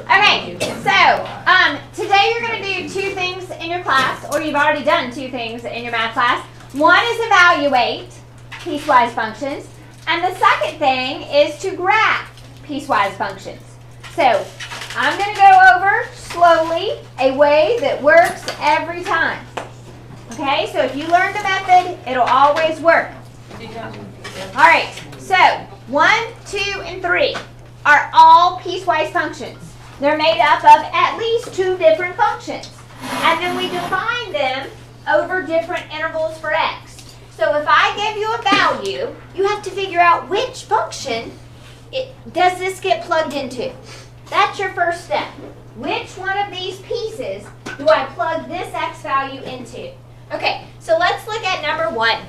Okay, so today you're going to do two things in your class, or you've already done two things in your math class. One is evaluate piecewise functions, and the second thing is to graph piecewise functions. So I'm going to go over slowly a way that works every time. Okay, so if you learn the method, it'll always work. All right, so 1, 2, and 3 are all piecewise functions. They're made up of at least two different functions. And then we define them over different intervals for x. So if I give you a value, you have to figure out which function does this get plugged into. That's your first step. Which one of these pieces do I plug this x value into? Okay, so let's look at number 1.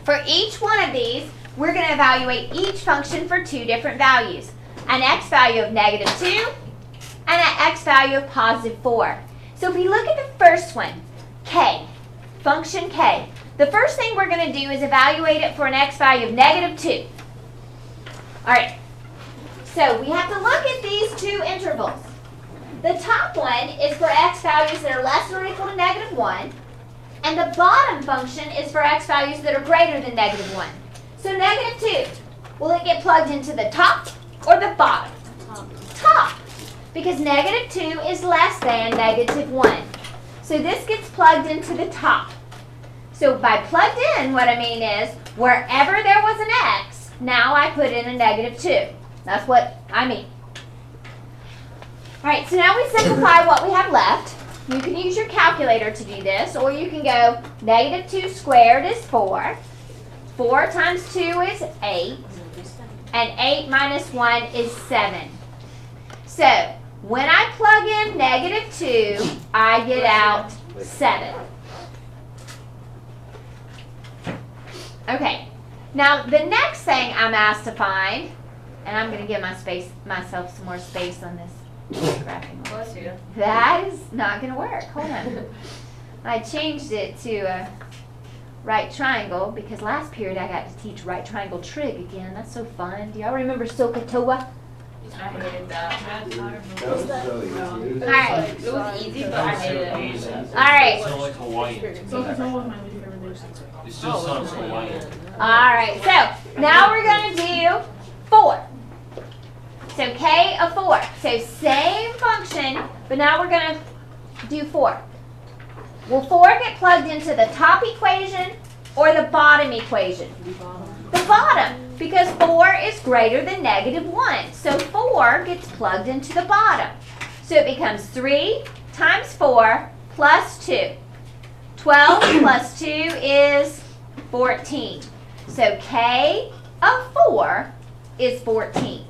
For each one of these, we're going to evaluate each function for two different values. An x value of -2 and an x value of +4. So if we look at the first one, k, function k, the first thing we're going to do is evaluate it for an x value of -2. All right, so we have to look at these two intervals. The top one is for x values that are less than or equal to -1, and the bottom function is for x values that are greater than -1. So -2, will it get plugged into the top or the bottom? Top. Because -2 is less than -1. So this gets plugged into the top. So by plugged in, what I mean is, wherever there was an x, now I put in a -2. That's what I mean. All right, so now we simplify what we have left. You can use your calculator to do this, or you can go -2 squared is 4. 4 times 2 is 8. And 8 minus 1 is 7. So when I plug in -2, I get out 7. Okay, now the next thing I'm asked to find, and I'm going to give myself some more space on this graphing. That is not going to work. Hold on. I changed it to a right triangle because last period I got to teach right triangle trig again. That's so fun. Do y'all remember SOHCAHTOA? I hated that. All right. It was easy, but I hated it. All right. It's not like Hawaiian. It still sounds Hawaiian. All right. So now we're going to do 4. So k of 4. So same function, but now we're going to do 4. Will 4 get plugged into the top equation or the bottom equation? The bottom, because 4 is greater than -1. So 4 gets plugged into the bottom. So it becomes 3 times 4 plus 2. 12 plus 2 is 14. So k of 4 is 14.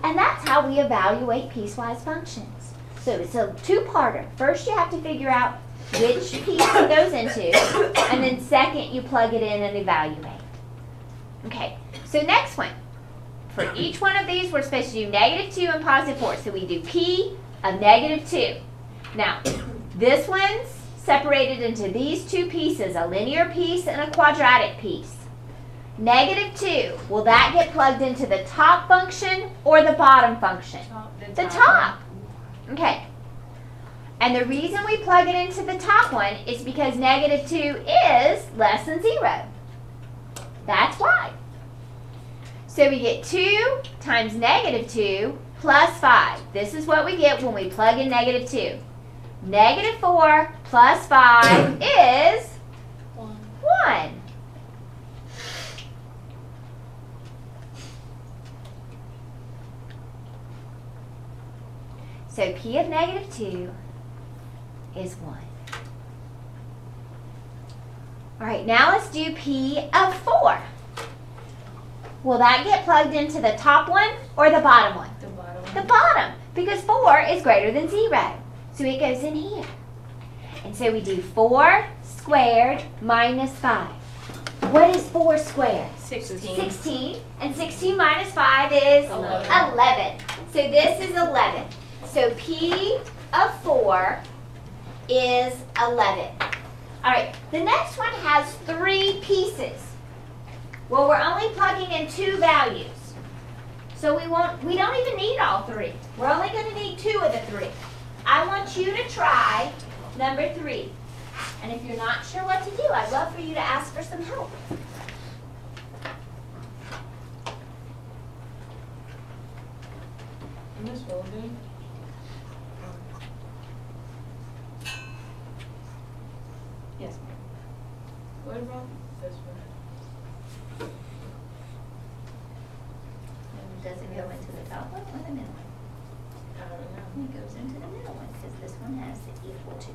And that's how we evaluate piecewise functions. So it's a two-parter. First, you have to figure out which piece it goes into, and then second, you plug it in and evaluate. Okay, so next one. For each one of these, we're supposed to do -2 and +4. So we do p of -2. Now, this one's separated into these two pieces, a linear piece and a quadratic piece. -2, will that get plugged into the top function or the bottom function? The top. Okay. And the reason we plug it into the top one is because -2 is less than 0. That's why. So we get 2 times -2 plus 5. This is what we get when we plug in -2. -4 plus 5 is 1. So p of -2 is 1. All right, now let's do p of 4. Will that get plugged into the top one or the bottom one? The bottom. The bottom, because 4 is greater than 0. So it goes in here. And so we do 4 squared minus 5. What is 4 squared? 16. 16. And 16 minus 5 is 11. So this is 11. So p of 4 is 11. All right, the next one has 3 pieces. Well, we're only plugging in 2 values. So we don't even need all 3. We're only going to need 2 of the 3. I want you to try number 3. And if you're not sure what to do, I'd love for you to ask for some help. Miss Willoughby? Yes, ma'am. What about this one? Does it go into the top one or the middle one? I don't know. It goes into the middle one because this one has the equal to.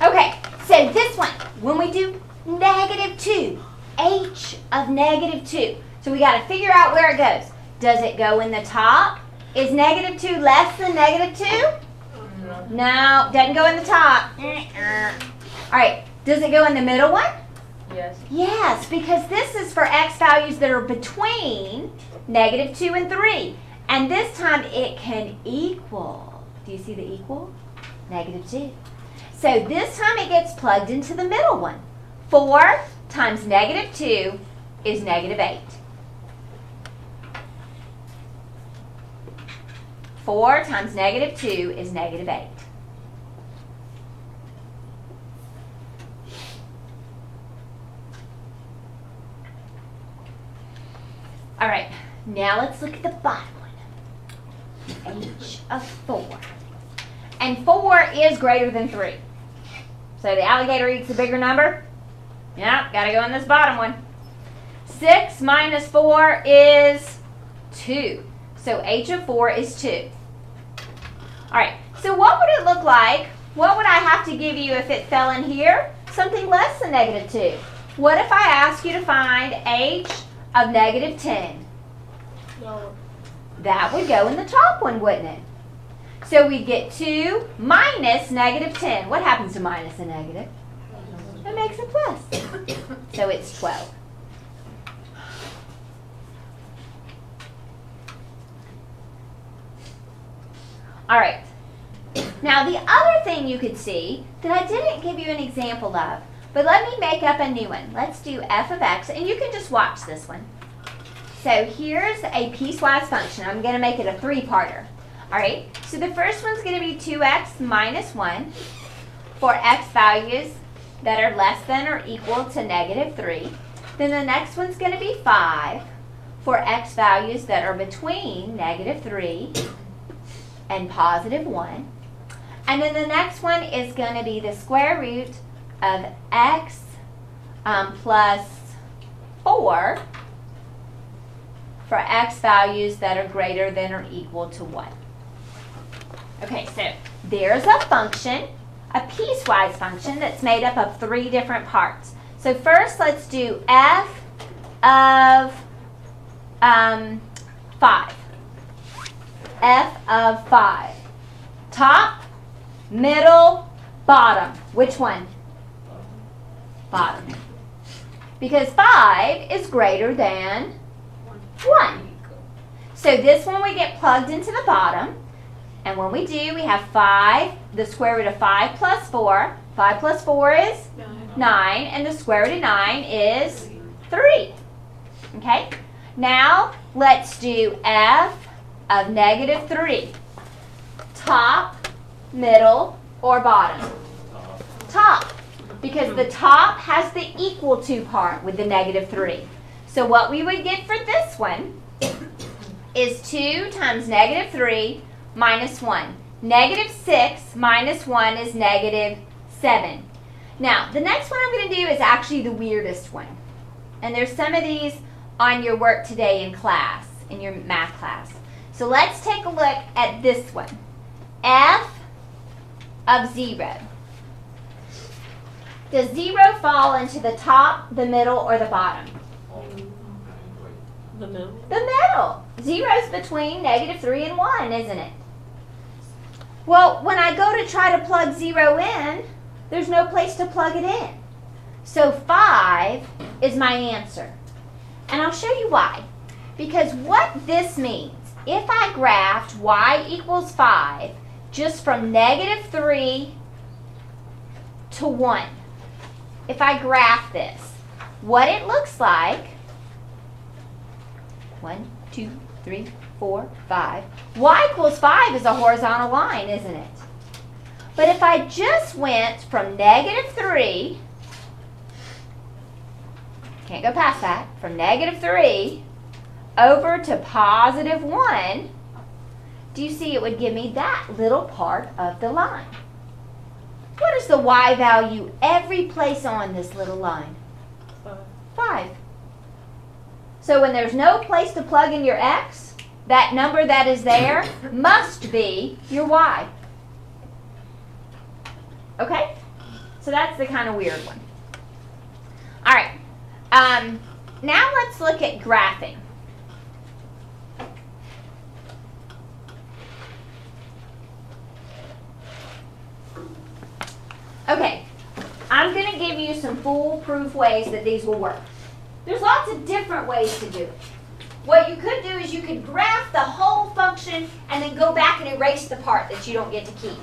Okay, so this one, when we do -2, h of -2, so we got to figure out where it goes. Does it go in the top? Is -2 less than -2? No, doesn't go in the top. All right, does it go in the middle one? Yes. Yes, because this is for x values that are between -2 and 3. And this time it can equal. Do you see the equal? -2. So this time it gets plugged into the middle one. 4 times -2 is -8. 4 times -2 is -8. All right, now let's look at the bottom one. H of 4. And 4 is greater than 3. So the alligator eats the bigger number. Yeah, got to go in this bottom one. 6 minus 4 is 2. So H of 4 is 2. All right, so what would it look like? What would I have to give you if it fell in here? Something less than -2. What if I ask you to find H of -10? No. That would go in the top one, wouldn't it? So we get 2 minus -10. What happens to minus a negative? It makes a plus. So it's 12. All right. Now the other thing you could see that I didn't give you an example of, but let me make up a new one. Let's do f of x, and you can just watch this one. So here's a piecewise function. I'm going to make it a 3-parter. All right, so the first one's going to be 2x minus 1 for x values that are less than or equal to -3. Then the next one's going to be 5 for x values that are between -3 and +1. And then the next one is going to be the square root of x plus 4 for x values that are greater than or equal to 1. Okay, so there's a function, a piecewise function that's made up of 3 different parts. So first let's do f of 5. F of 5. Top, middle, bottom. Which one? Bottom. Because 5 is greater than 1. So this one we get plugged into the bottom. And when we do, we have 5, the square root of 5 plus 4. 5 plus 4 is 9. And the square root of 9 is 3. Okay? Now, let's do f of -3. Top, middle, or bottom? Top. Because the top has the equal to part with the -3. So what we would get for this one is 2 times negative 3 minus 1. Negative 6 minus 1 is negative 7. Now, the next one I'm going to do is actually the weirdest one. And there's some of these on your work today in class, in your math class. So let's take a look at this one. F of 0. Does 0 fall into the top, the middle, or the bottom? The middle. The middle. 0 is between negative 3 and 1, isn't it? Well, when I go to try to plug 0 in, there's no place to plug it in. So 5 is my answer. And I'll show you why. Because what this means, if I graphed y equals 5 just from negative 3 to 1, if I graph this, what it looks like, 1, 2, 3, 4, 5. Y equals 5 is a horizontal line, isn't it? But if I just went from negative 3, can't go past that, from negative 3 over to positive 1, do you see it would give me that little part of the line? What is the y value every place on this little line? 5. So when there's no place to plug in your x, that number that is there must be your y. Okay? So that's the kind of weird one. All right. Now let's look at graphing. Okay. I'm going to give you some foolproof ways that these will work. There's lots of different ways to do it. What you could do is you could graph the whole function and then go back and erase the part that you don't get to keep.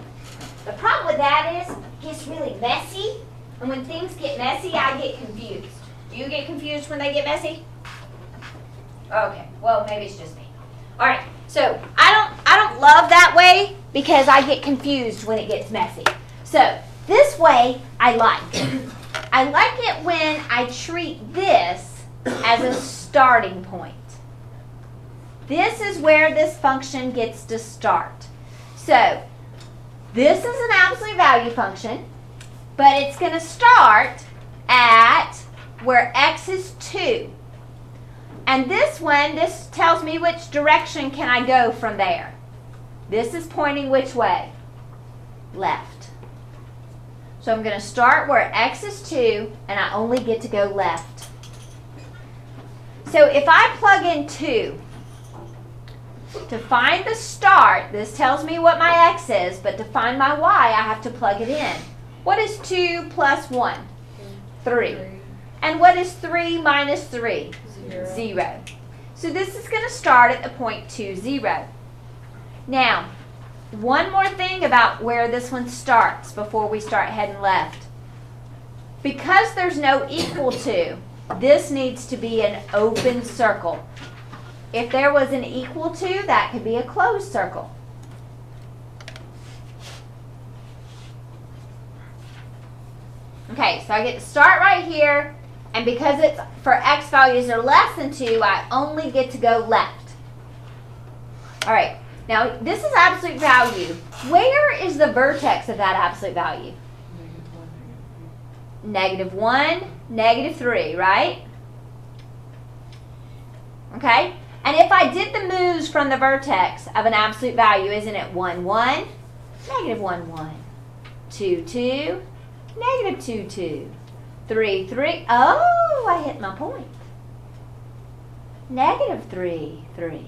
The problem with that is it gets really messy, and when things get messy, I get confused. Do you get confused when they get messy? Okay, well maybe it's just me. All right, so I don't love that way because I get confused when it gets messy. So this way I like. I like it when I treat this as a starting point. This is where this function gets to start. So this is an absolute value function, but it's going to start at where x is 2. And this one, this tells me which direction can I go from there. This is pointing which way? Left. So I'm going to start where x is 2, and I only get to go left. So if I plug in 2, to find the start, this tells me what my x is, but to find my y, I have to plug it in. What is 2 plus 1? 3. And what is 3 minus 3? 0. So this is going to start at the point 2, 0. Now, one more thing about where this one starts before we start heading left. Because there's no equal to, this needs to be an open circle. If there was an equal to, that could be a closed circle. Okay, so I get to start right here, and because it's for x values that are less than 2, I only get to go left. All right, now this is absolute value. Where is the vertex of that absolute value? Negative 1, negative 3, right? Okay? And if I did the moves from the vertex of an absolute value, isn't it 1, 1, negative 1, 1, 2, 2, negative 2, 2, 3, 3. Oh, I hit my point. Negative 3, 3.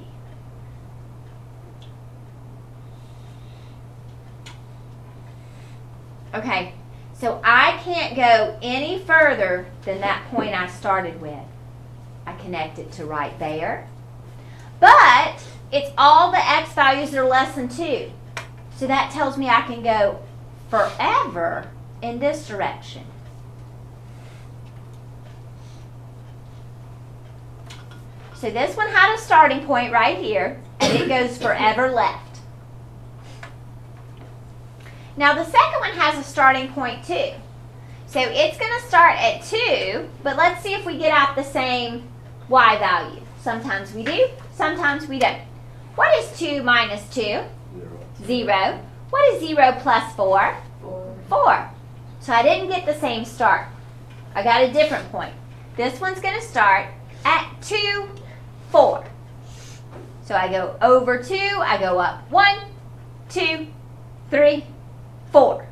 Okay, so I can't go any further than that point I started with. I connect it to right there. But it's all the x values that are less than 2. So that tells me I can go forever in this direction. So this one had a starting point right here, and it goes forever left. Now the second one has a starting point too. So it's going to start at 2, but let's see if we get out the same y value. Sometimes we do, sometimes we don't. What is 2 minus 2? 0. What is 0 plus 4? 4. So I didn't get the same start. I got a different point. This one's going to start at 2, 4. So I go over 2, I go up 1, 2, 3, 4.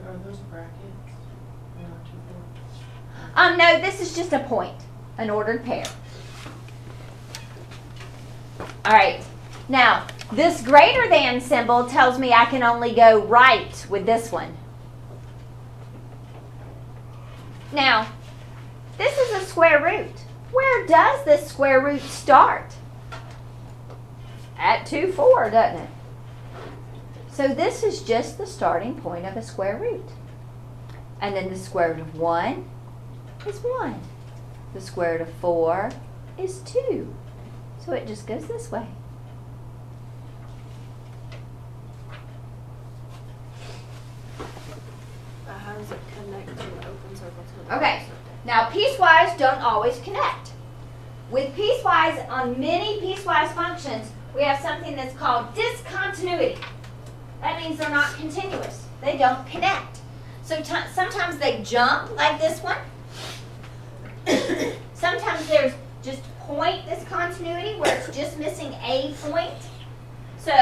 Are those brackets? Or not too big? No, this is just a point, an ordered pair. All right, now this greater than symbol tells me I can only go right with this one. Now, this is a square root. Where does this square root start? At 2, 4, doesn't it? So this is just the starting point of a square root. And then the square root of 1 is 1. The square root of 4 is 2. So it just goes this way. How does it connect to the open circle to the Okay, now piecewise don't always connect. With piecewise, on many piecewise functions, we have something that's called discontinuity. That means they're not continuous. They don't connect. So sometimes they jump like this one. Sometimes there's just point discontinuity where it's just missing a point. So,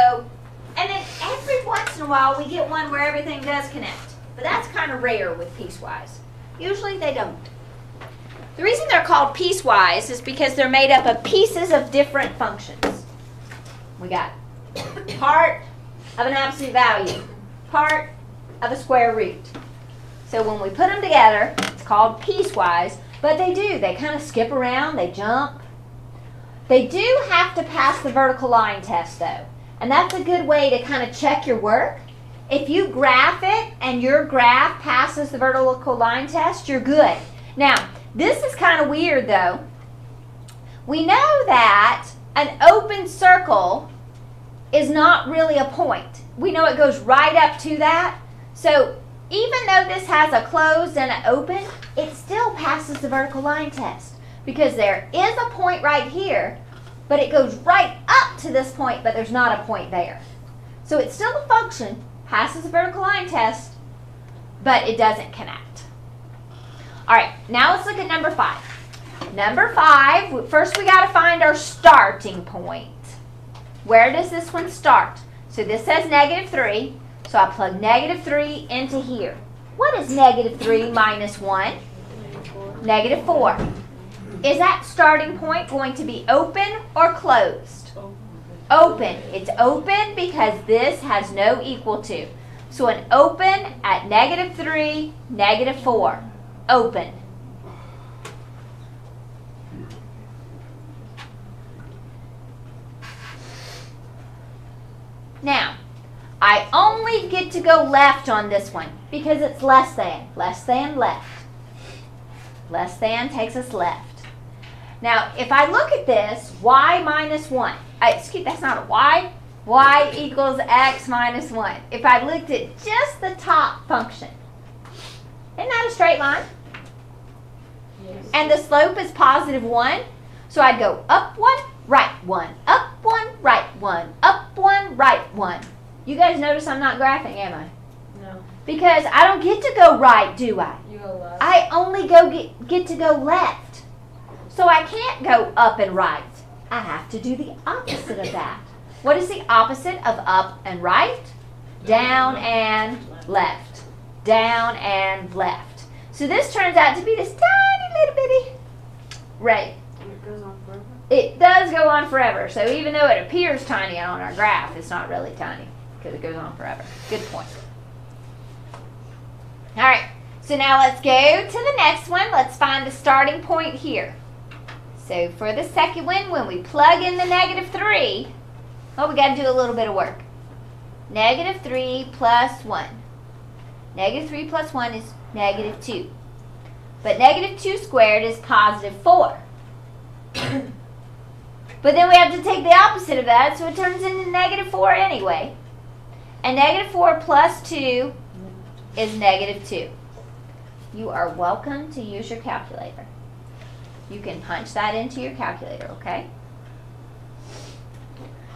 and then every once in a while we get one where everything does connect. But that's kind of rare with piecewise. Usually they don't. The reason they're called piecewise is because they're made up of pieces of different functions. We got part of an absolute value, part of a square root. So when we put them together, it's called piecewise, but they kind of skip around, they jump. They do have to pass the vertical line test though, and that's a good way to kind of check your work. If you graph it and your graph passes the vertical line test, you're good. Now, this is kind of weird though. We know that an open circle is not really a point. We know it goes right up to that. So even though this has a closed and an open, it still passes the vertical line test because there is a point right here, but it goes right up to this point, but there's not a point there. So it's still a function, passes the vertical line test, but it doesn't connect. All right, now let's look at number 5. Number 5, first we got to find our starting point. Where does this one start? So this says -3, so I plug -3 into here. What is -3 minus 1? -4. Is that starting point going to be open or closed? Open. It's open because this has no equal to. So an open at -3, -4. Open. Now, I only get to go left on this one because it's less than, left. Less than takes us left. Now, if I look at this, y minus 1, excuse, that's not a y, y equals x minus 1. If I looked at just the top function, isn't that a straight line? Yes. And the slope is +1, so I'd go up 1, right 1, up 1, right 1, up 1, right 1. You guys notice I'm not graphing, am I? No. Because I don't get to go right, do I? You go left. I only get to go left. So I can't go up and right. I have to do the opposite of that. What is the opposite of up and right? Down and left. Down and left. So this turns out to be this tiny little bitty ray. And it goes on forever? It does go on forever. So even though it appears tiny on our graph, it's not really tiny because it goes on forever. Good point. All right. So now let's go to the next one. Let's find the starting point here. So for the second one, when we plug in the -3, oh, we got to do a little bit of work. -3 plus 1. -3 plus 1 is -2. But -2 squared is +4. But then we have to take the opposite of that, so it turns into -4 anyway. And -4 plus 2 is -2. You are welcome to use your calculator. You can punch that into your calculator, okay?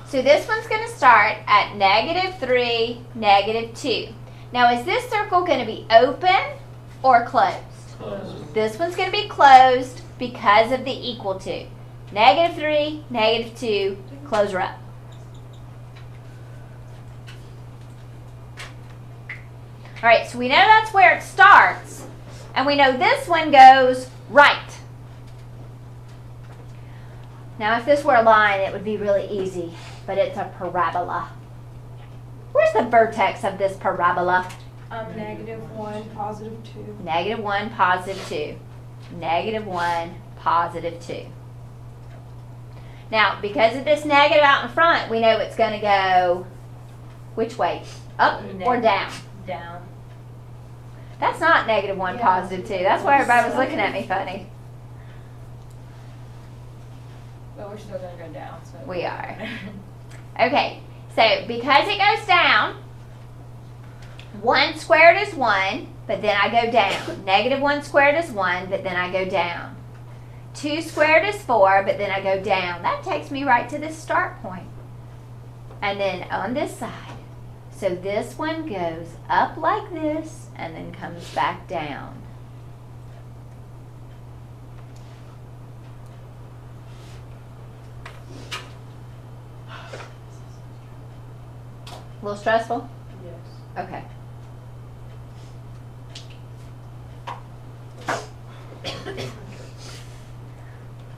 So this one's going to start at -3, -2. Now, is this circle going to be open or closed? Close. This one's going to be closed because of the equal to. -3, -2, close her up. All right, so we know that's where it starts, and we know this one goes right. Now, if this were a line, it would be really easy, but it's a parabola. Where's the vertex of this parabola? -1, +2. -1, +2. -1, +2. Now, because of this negative out in front, we know it's going to go which way? Up or down? Down. That's not -1, +2. That's why everybody was looking at me funny. But we're still gonna go down, so. We are. Okay, so because it goes down, 1 squared is 1, but then I go down. -1 squared is 1, but then I go down. 2 squared is 4, but then I go down. That takes me right to this start point. And then on this side, so this one goes up like this and then comes back down. A little stressful? Yes. Okay.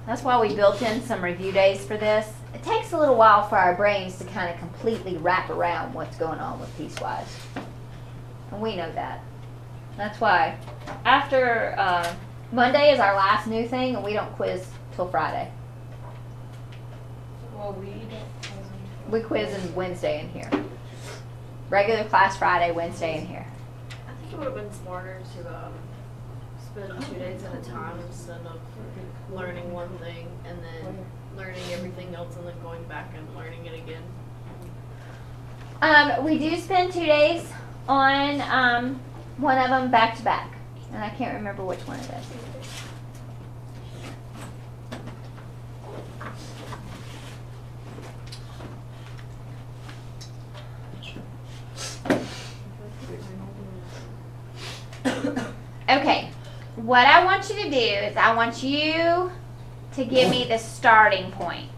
That's why we built in some review days for this. It takes a little while for our brains to kind of completely wrap around what's going on with piecewise. And we know that. That's why after Monday is our last new thing, and we don't quiz till Friday. Well, we don't. We quiz on Wednesday in here. Regular class Friday, Wednesday in here. I think it would have been smarter to spend 2 days at a time instead of learning one thing and then learning everything else and then going back and learning it again. We do spend 2 days on one of them back to back, and I can't remember which one it is. Okay, what I want you to do is I want you to give me the starting point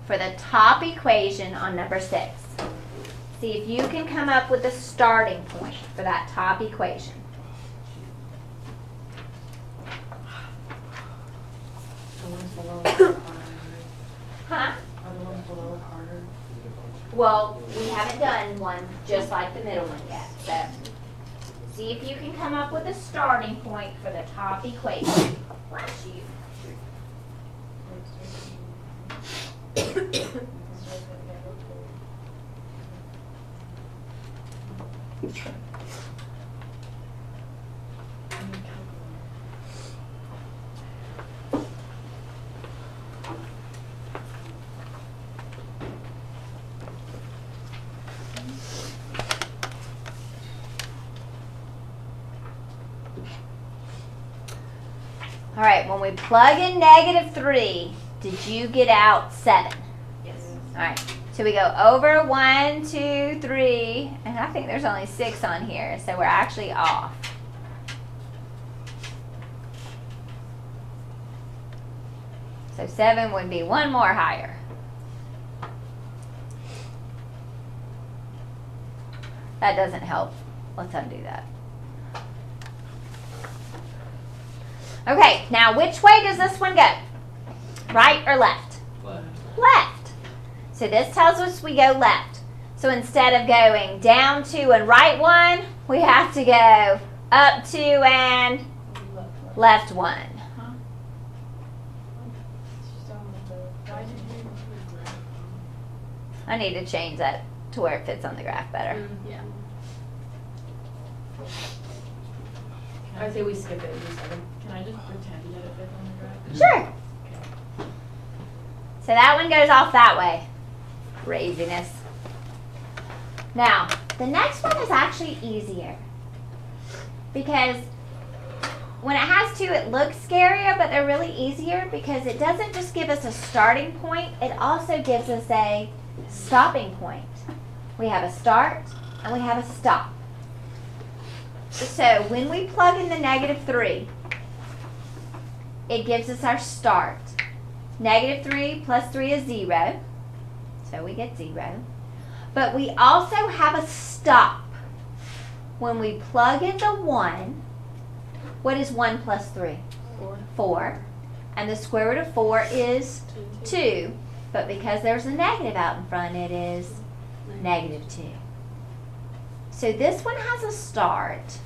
for the top equation on number 6. See if you can come up with a starting point for that top equation. The ones below are harder. Huh? Are the ones below harder? Well, we haven't done one just like the middle one yet, so see if you can come up with a starting point for the top equation. Bless you. All right, when we plug in -3, did you get out 7? Yes. All right, so we go over 1, 2, 3, and I think there's only 6 on here, so we're actually off. So 7 would be one more higher. That doesn't help. Let's undo that. Okay, now which way does this one go? Right or left? Left. Left. So this tells us we go left. So instead of going down 2 and right 1, we have to go up 2 and left 1. I need to change that to where it fits on the graph better. Yeah. I say we skip it and do 7. Can I just pretend that it fits on the graph? Sure. So that one goes off that way. Craziness. Now, the next one is actually easier because when it has two, it looks scarier, but they're really easier because it doesn't just give us a starting point, it also gives us a stopping point. We have a start and we have a stop. So when we plug in the -3, it gives us our start. -3 plus 3 is 0, so we get 0. But we also have a stop. When we plug in the 1, what is 1 plus 3? 4. And the square root of 4 is 2. But because there's a negative out in front, it is -2. So this one has a start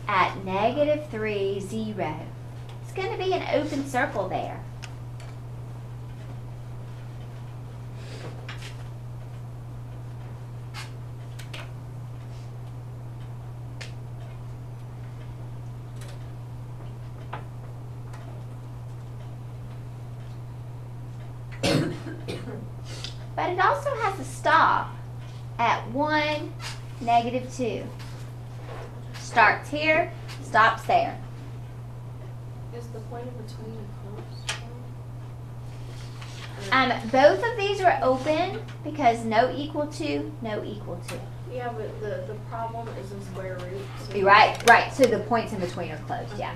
at -3, 0. It's going to be an open circle there. But it also has a stop at 1, -2. Starts here, stops there. Is the point in between a close? Both of these are open because no equal to, no equal to. Yeah, but the problem is in square root. So You're right. So the points in between are closed, yeah.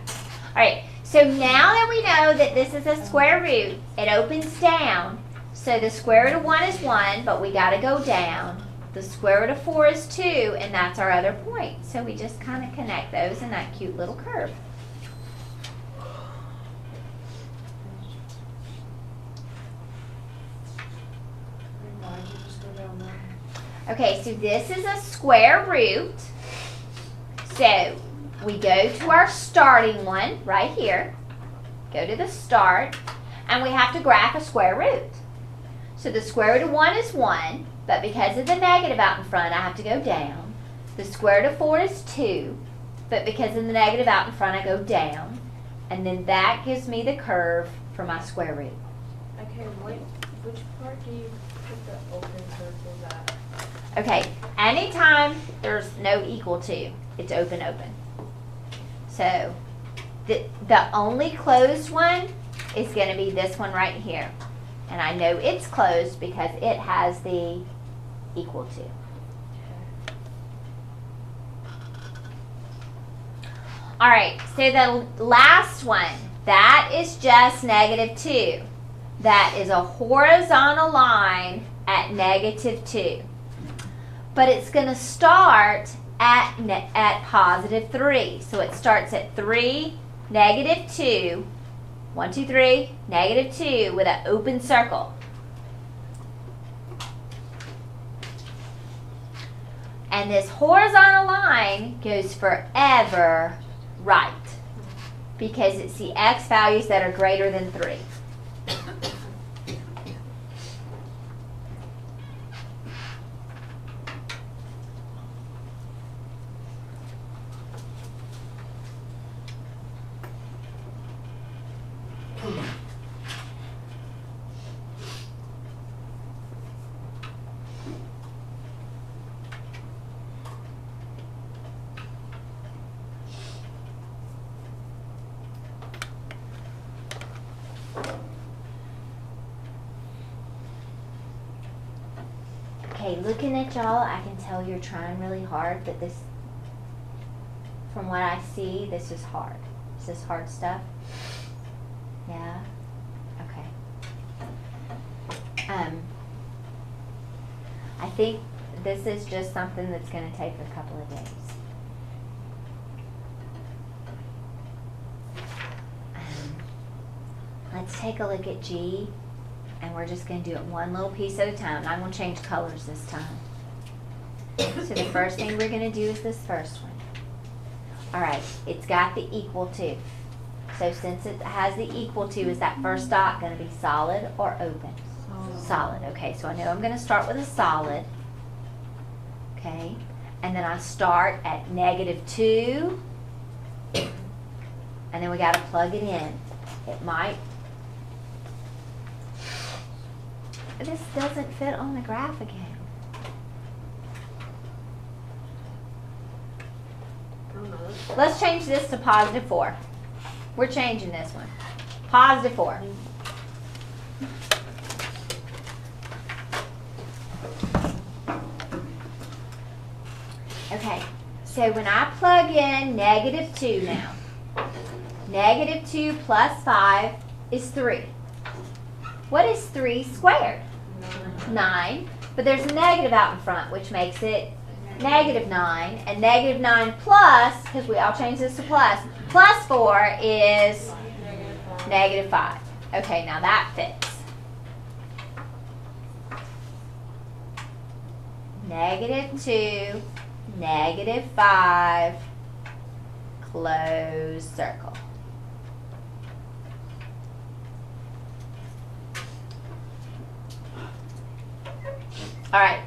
All right, so now that we know that this is a square root, it opens down. So the square root of 1 is 1, but we got to go down. The square root of 4 is 2, and that's our other point. So we just kind of connect those in that cute little curve. Why did you just go down there? Okay, so this is a square root. So we go to our starting one right here. Go to the start, and we have to graph a square root. So the square root of 1 is 1, but because of the negative out in front, I have to go down. The square root of 4 is 2, but because of the negative out in front, I go down. And then that gives me the curve for my square root. Okay, which part do you put the open circles at? Okay, anytime there's no equal to, it's open, open. So the only closed one is going to be this one right here. And I know it's closed because it has the equal to. All right, so the last one, that is just -2. That is a horizontal line at -2. But it's going to start at +3. So it starts at 3, -2, 1, 2, 3, -2 with an open circle. And this horizontal line goes forever right because it's the x values that are greater than 3. Okay, looking at y'all, I can tell you're trying really hard, but this, from what I see, this is hard. Is this hard stuff? Yeah? Okay. I think this is just something that's going to take a couple of days. Let's take a look at G, and we're just going to do it one little piece at a time. I'm going to change colors this time. So the first thing we're going to do is this first one. All right, it's got the equal to. So since it has the equal to, is that first dot going to be solid or open? Solid. Okay, so I know I'm going to start with a solid. Okay, and then I start at -2, and then we got to plug it in. It might. This doesn't fit on the graph again. I don't know. Let's change this to +4. We're changing this one. Positive 4. Okay, so when I plug in negative 2 now, negative 2 plus 5 is 3. What is 3 squared? 9. But there's a negative out in front, which makes it negative 9. And negative 9 plus, because we all change this to plus 4 is negative 5. Okay, now that fits. Negative 2, negative 5, close circle. All right,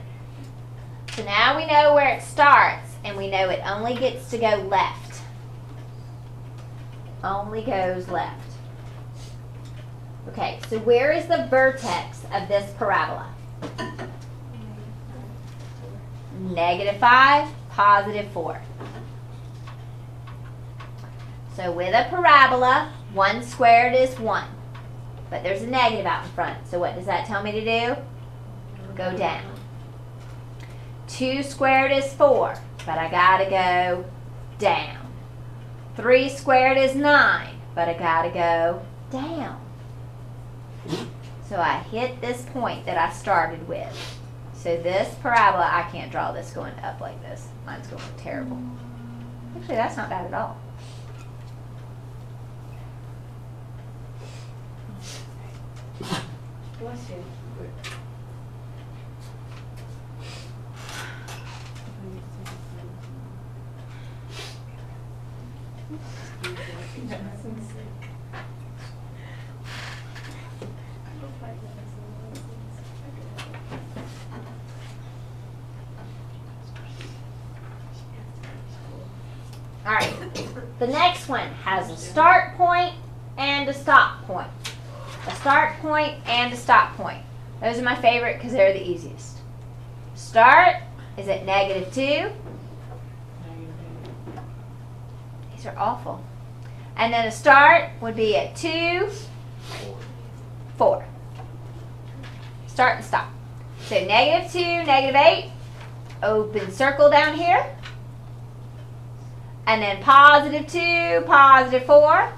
so now we know where it starts, and we know it only gets to go left. Only goes left. Okay, so where is the vertex of this parabola? Negative 5, positive 4. So with a parabola, 1 squared is 1. But there's a negative out in front. So what does that tell me to do? Go down. 2 squared is 4, but I gotta go down. 3 squared is 9, but I gotta go down. So I hit this point that I started with. So this parabola, I can't draw this going up like this. Mine's going terrible. Actually, that's not bad at all. Bless you. All right, the next one has a start point and a stop point. A start point and a stop point. Those are my favorite because they're the easiest. Start is at negative 2. These are awful. And then a start would be at 2, 4. Start and stop. So negative 2, negative 8, open circle down here. And then positive 2, positive 4.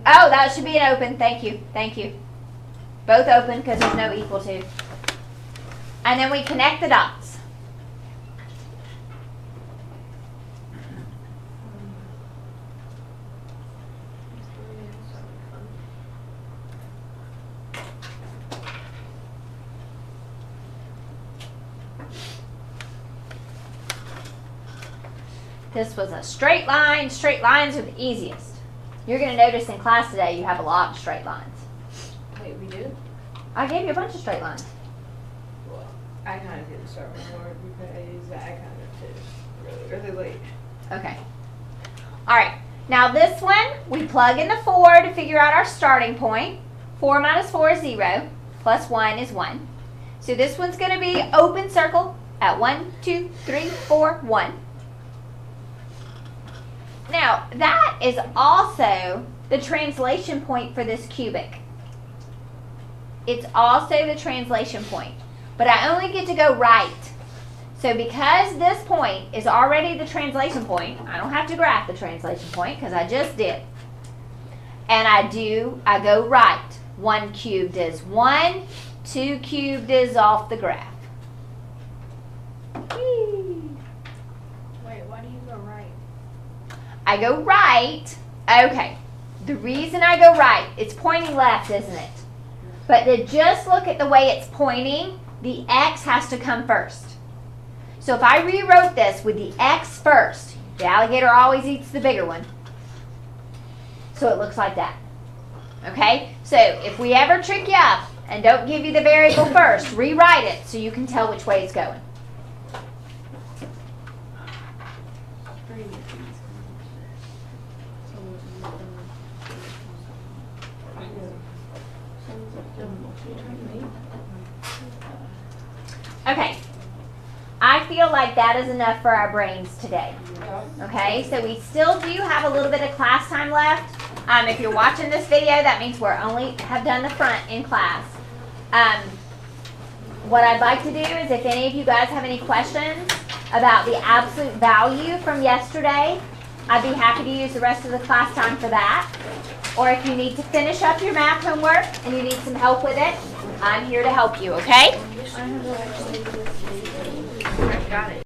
Oh, that should be an open. Thank you. Thank you. Both open because there's no equal to. And then we connect the dots. This was a straight line. Straight lines are the easiest. You're going to notice in class today you have a lot of straight lines. Wait, we do? I gave you a bunch of straight lines. Well, I kind of didn't start with more because I kind of did really late. Okay. All right. Now this one, we plug in the 4 to figure out our starting point. 4 minus 4 is 0. Plus 1 is 1. So this one's going to be open circle at 1, 2, 3, 4, 1. Now, that is also the translation point for this cubic. It's also the translation point. But I only get to go right. So because this point is already the translation point, I don't have to graph the translation point because I just did. And I go right. 1 cubed is 1. 2 cubed is off the graph. Whee! Wait, why do you go right? I go right. Okay. The reason I go right, it's pointing left, isn't it? But to just look at the way it's pointing, the X has to come first. So if I rewrote this with the X first, the alligator always eats the bigger one. So it looks like that. Okay? So if we ever trick you up and don't give you the variable first, rewrite it so you can tell which way it's going. feel like that is enough for our brains today. Okay, so we still do have a little bit of class time left. If you're watching this video, that means we're only have done the front in class. What I'd like to do is if any of you guys have any questions about the absolute value from yesterday, I'd be happy to use the rest of the class time for that. Or if you need to finish up your math homework and you need some help with it, I'm here to help you, okay? I got it.